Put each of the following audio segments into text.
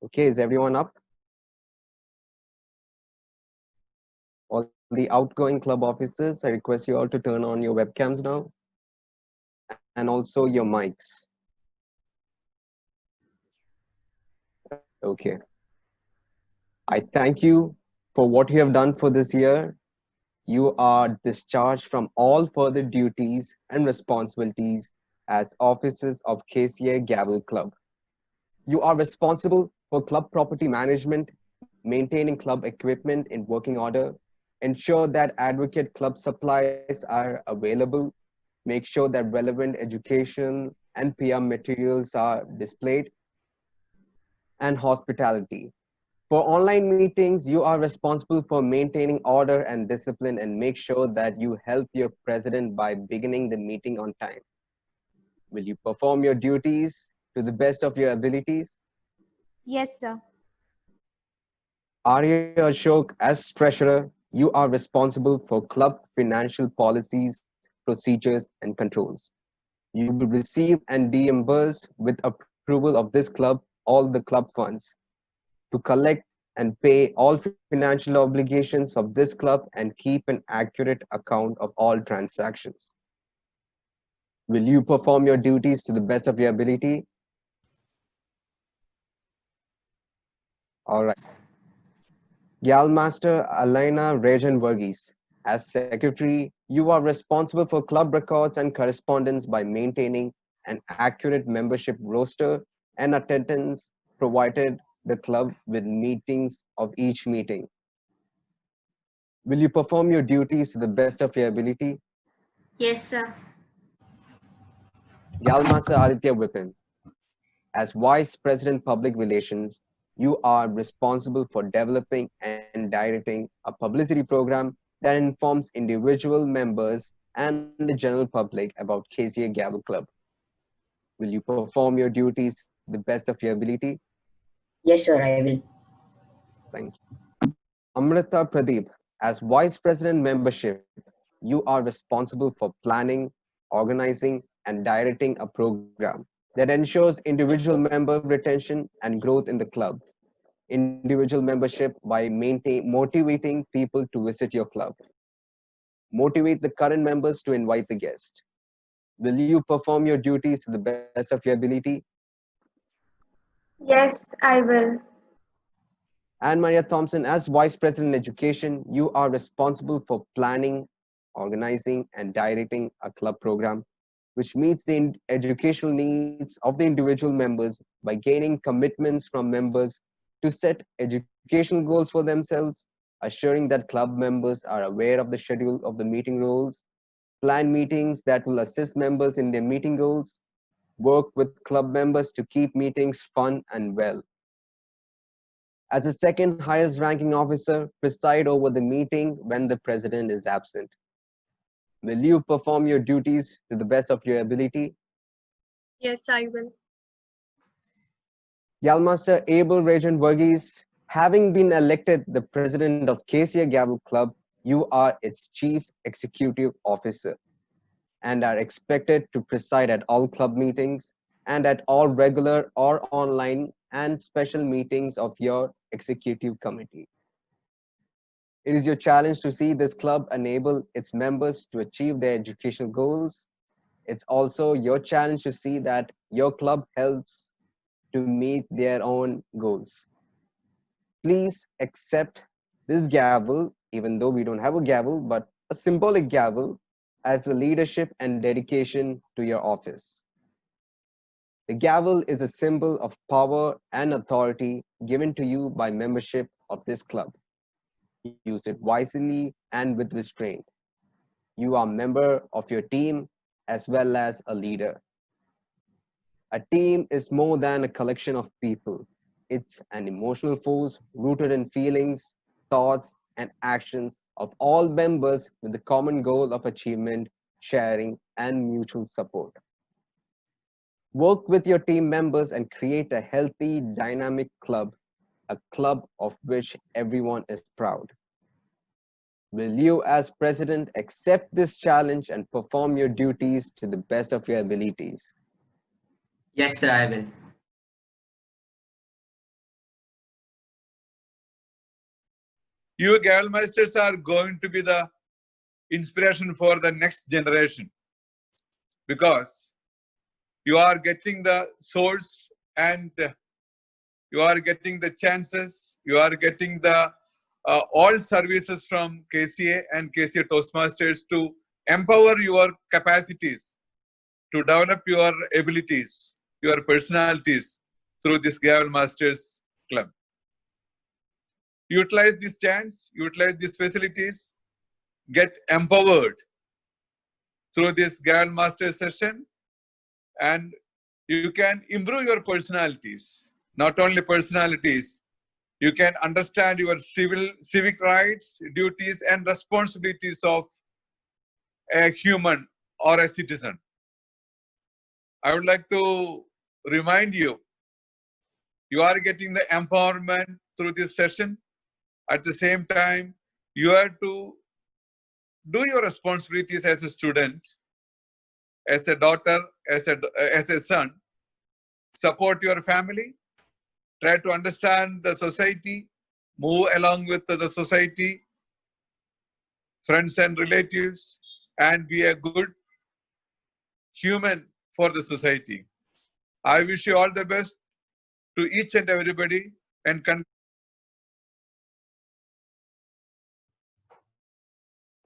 Okay, is everyone up? All the outgoing club officers, I request you all to turn on your webcams now and also your mics. Okay. I thank you for what you have done for this year. You are discharged from all further duties and responsibilities as officers of KCA Gavel Club. You are responsible for club property management, maintaining club equipment in working order, ensure that adequate club supplies are available, make sure that relevant education and PR materials are displayed, and hospitality. For online meetings, you are responsible for maintaining order and discipline and make sure that you help your president by beginning the meeting on time. Will you perform your duties to the best of your abilities? Yes, sir. Arya Ashok, as treasurer, you are responsible for club financial policies, procedures, and controls. You will receive and reimburse with approval of this club all the club funds to collect and pay all financial obligations of this club and keep an accurate account of all transactions. Will you perform your duties to the best of your ability? All right. Yes. Galmaster Alina Rejan Verghese. As secretary, you are responsible for club records and correspondence by maintaining an accurate membership roster and attendance provided the club with meetings of each meeting. Will you perform your duties to the best of your ability? Yes, sir. Galmaster Aditya Vipin. As Vice President Public Relations, you are responsible for developing and directing a publicity program that informs individual members and the general public about KCA Gavel Club. Will you perform your duties to the best of your ability? Yes, sir, I will. Thank you. Amrita Pradeep, as Vice President Membership, you are responsible for planning, organizing, and directing a program that ensures individual member retention and growth in the club. Individual membership by motivating people to visit your club. Motivate the current members to invite the guest. Will you perform your duties to the best of your ability? Yes, I will. Anne Maria Thompson, as Vice President Education, you are responsible for planning, organizing, and directing a club program which meets the educational needs of the individual members by gaining commitments from members to set educational goals for themselves, assuring that club members are aware of the schedule of the meeting rules, plan meetings that will assist members in their meeting goals, work with club members to keep meetings fun and well. As the second highest ranking officer, preside over the meeting when the president is absent. Will you perform your duties to the best of your ability? Yes, I will. Yalmaster Abel Rajan Verghese, having been elected the president of KCA Gavel Club, you are its chief executive officer and are expected to preside at all club meetings and at all regular or online and special meetings of your executive committee. It is your challenge to see this club enable its members to achieve their educational goals. It's also your challenge to see that your club helps to meet their own goals. Please accept this gavel, even though we don't have a gavel, but a symbolic gavel as a leadership and dedication to your office. The gavel is a symbol of power and authority given to you by membership of this club. Use it wisely and with restraint. You are a member of your team as well as a leader. A team is more than a collection of people. It's an emotional force rooted in feelings, thoughts, and actions of all members with the common goal of achievement, sharing, and mutual support. Work with your team members and create a healthy, dynamic club, a club of which everyone is proud. Will you, as president, accept this challenge and perform your duties to the best of your abilities? Yes, sir, I will. You Gavel Masters are going to be the inspiration for the next generation because you are getting the source and you are getting the chances, you are getting the all services from KCA and KCA Toastmasters to empower your capacities, to develop your abilities, your personalities through this Gavel Masters Club. Utilize this chance, utilize these facilities, get empowered through this Gavel Master session, and you can improve your personalities. Not only personalities, you can understand your civic rights, duties, and responsibilities of a human or a citizen. I would like to remind you, you are getting the empowerment through this session. At the same time, you have to do your responsibilities as a student, as a daughter, as a son. Support your family, try to understand the society, move along with the society, friends and relatives, and be a good human for the society. I wish you all the best to each and everybody and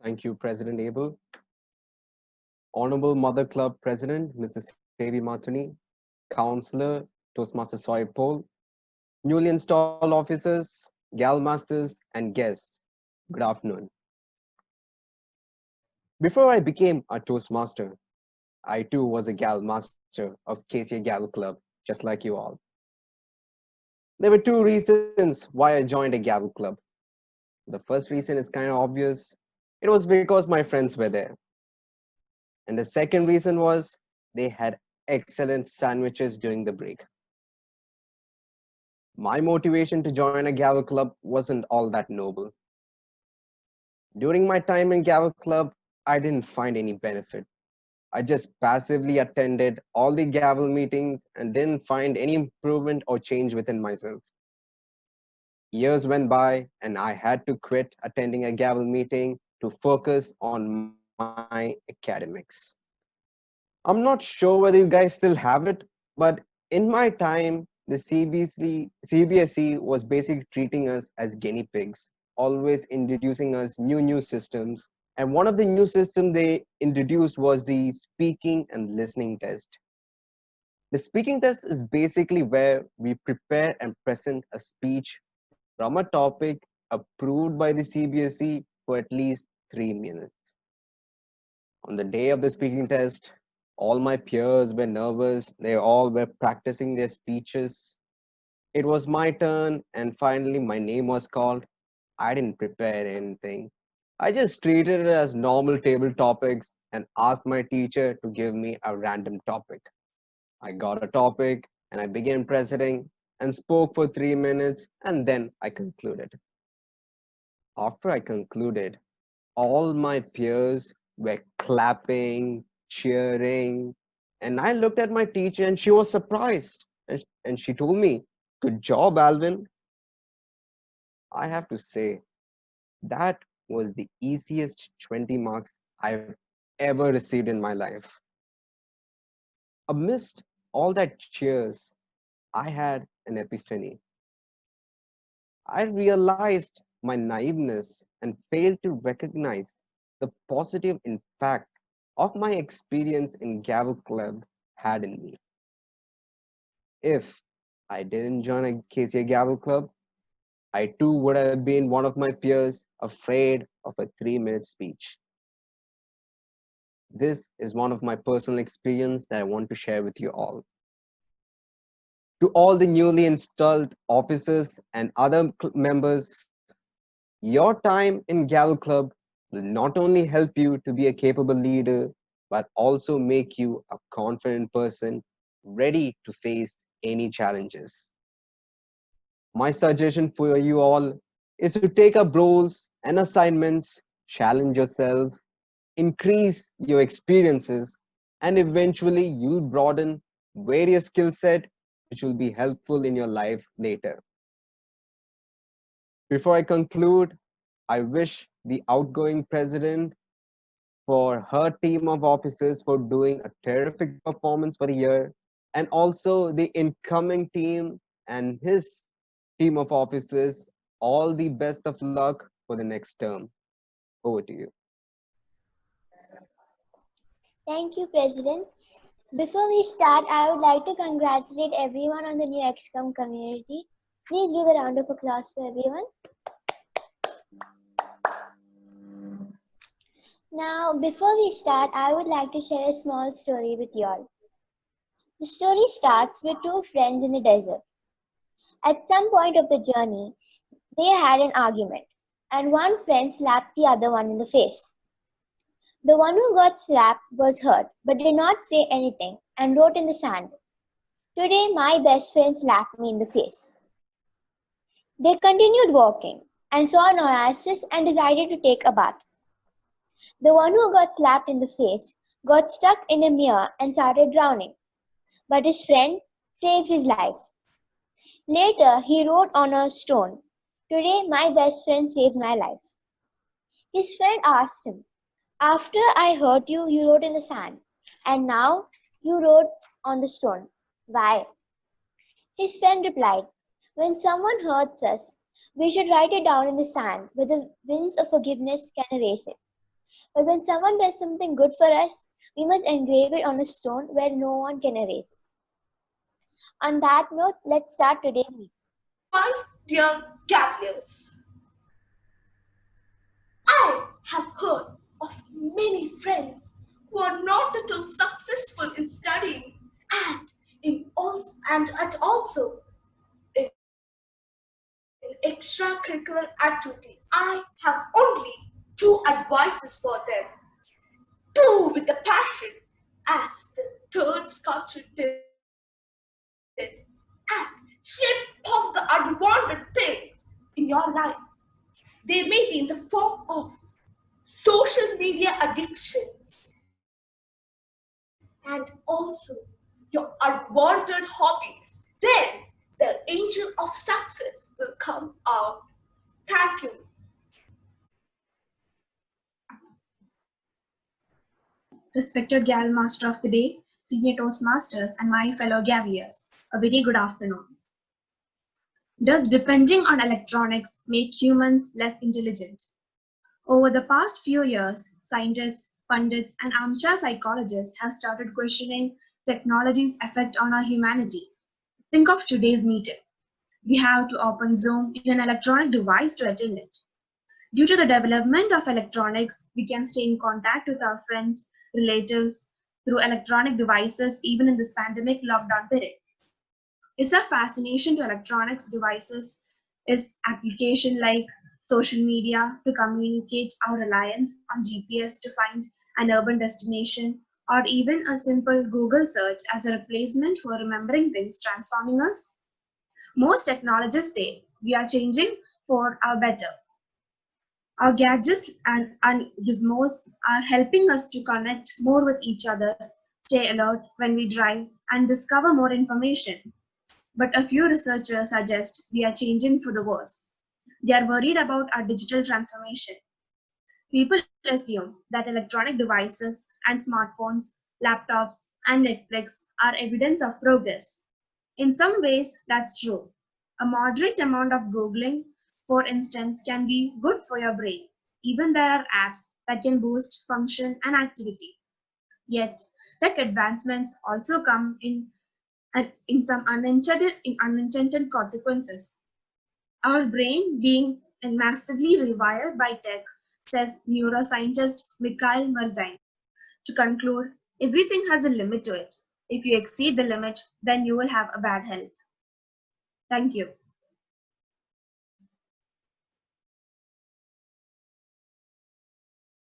Thank you, President Abel. Honorable Mother Club President, Mr. Sevi Mathuni, Counselor, Toastmaster Soy Pol, newly installed officers, Gal Masters, and guests. Good afternoon. Before I became a Toastmaster, I too was a Gal Master of KCA Gavel Club, just like you all. There were two reasons why I joined a Gavel Club. The first reason is kind of obvious. It was because my friends were there. And the second reason was they had excellent sandwiches during the break. My motivation to join a Gavel Club wasn't all that noble. During my time in Gavel Club, I didn't find any benefit. I just passively attended all the Gavel meetings and didn't find any improvement or change within myself. Years went by and I had to quit attending a Gavel meeting to focus on my academics. I'm not sure whether you guys still have it, but in my time, the CBSE was basically treating us as guinea pigs, always introducing us new systems. And one of the new systems they introduced was the speaking and listening test. The speaking test is basically where we prepare and present a speech from a topic approved by the CBSE for at least 3 minutes. On the day of the speaking test, all my peers were nervous. They all were practicing their speeches. It was my turn, and finally, my name was called. I didn't prepare anything. I just treated it as normal table topics and asked my teacher to give me a random topic. I got a topic and I began presenting and spoke for 3 minutes, and then I concluded. After I concluded, all my peers were clapping, cheering, and I looked at my teacher and she was surprised. And she told me, "Good job, Alvin." I have to say, that was the easiest 20 marks I've ever received in my life. Amidst all that cheers, I had an epiphany. I realized my naiveness and failed to recognize the positive impact of my experience in Gavel Club had in me. If I didn't join a KCA Gavel Club, I too would have been one of my peers afraid of a 3 minute speech. This is one of my personal experience that I want to share with you all. To all the newly installed officers and other members, your time in Gavel Club will not only help you to be a capable leader, but also make you a confident person ready to face any challenges. My suggestion for you all is to take up roles and assignments, challenge yourself, increase your experiences, and eventually you'll broaden various skill set which will be helpful in your life later. Before I conclude, I wish the outgoing president for her team of officers for doing a terrific performance for the year, and also the incoming team and his team of officers all the best of luck for the next term. Over to you. Thank you, President. Before we start, I would like to congratulate everyone on the new XCOM community. Please give a round of applause for everyone. Now, before we start, I would like to share a small story with you all. The story starts with two friends in the desert. At some point of the journey, they had an argument, and one friend slapped the other one in the face. The one who got slapped was hurt, but did not say anything and wrote in the sand, "Today my best friend slapped me in the face." They continued walking and saw an oasis and decided to take a bath. The one who got slapped in the face got stuck in a mere and started drowning, but his friend saved his life. Later, he wrote on a stone, "Today my best friend saved my life." His friend asked him, "After I hurt you, you wrote in the sand, and now you wrote on the stone. Why?" His friend replied, "When someone hurts us, we should write it down in the sand where the winds of forgiveness can erase it. But when someone does something good for us, we must engrave it on a stone where no one can erase it." On that note, let's start today's meeting. My dear Gavels, I have heard of many friends who are not at all successful in studying and also in extracurricular activities. I have only two advices for them. Do with a passion, as the third sculpture did, and shape off the unwanted things in your life. They may be in the form of social media addictions and also your unwanted hobbies. Then the angel of success will come out. Thank you. Respected Gavel Master of the Day, Senior Toastmasters, and my fellow Gaviers, a very good afternoon. Does depending on electronics make humans less intelligent? Over the past few years, scientists, pundits, and armchair psychologists have started questioning technology's effect on our humanity. Think of today's meeting. We have to open Zoom in an electronic device to attend it. Due to the development of electronics, we can stay in contact with our friends, relatives through electronic devices even in this pandemic lockdown period. Is our fascination to electronics devices is application like social media to communicate our reliance on GPS to find an urban destination, or even a simple Google search as a replacement for remembering things transforming us? Most technologists say we are changing for our better. Our gadgets and gizmos are helping us to connect more with each other, stay alert when we drive, and discover more information. But a few researchers suggest we are changing for the worse. They are worried about our digital transformation. People assume that electronic devices and smartphones, laptops, and Netflix are evidence of progress. In some ways, that's true. A moderate amount of Googling, for instance, can be good for your brain. Even there are apps that can boost function and activity. Yet, tech advancements also come in some unintended consequences. Our brain being massively rewired by tech, says neuroscientist Mikhail Merzine. To conclude, everything has a limit to it. If you exceed the limit, then you will have a bad health. Thank you.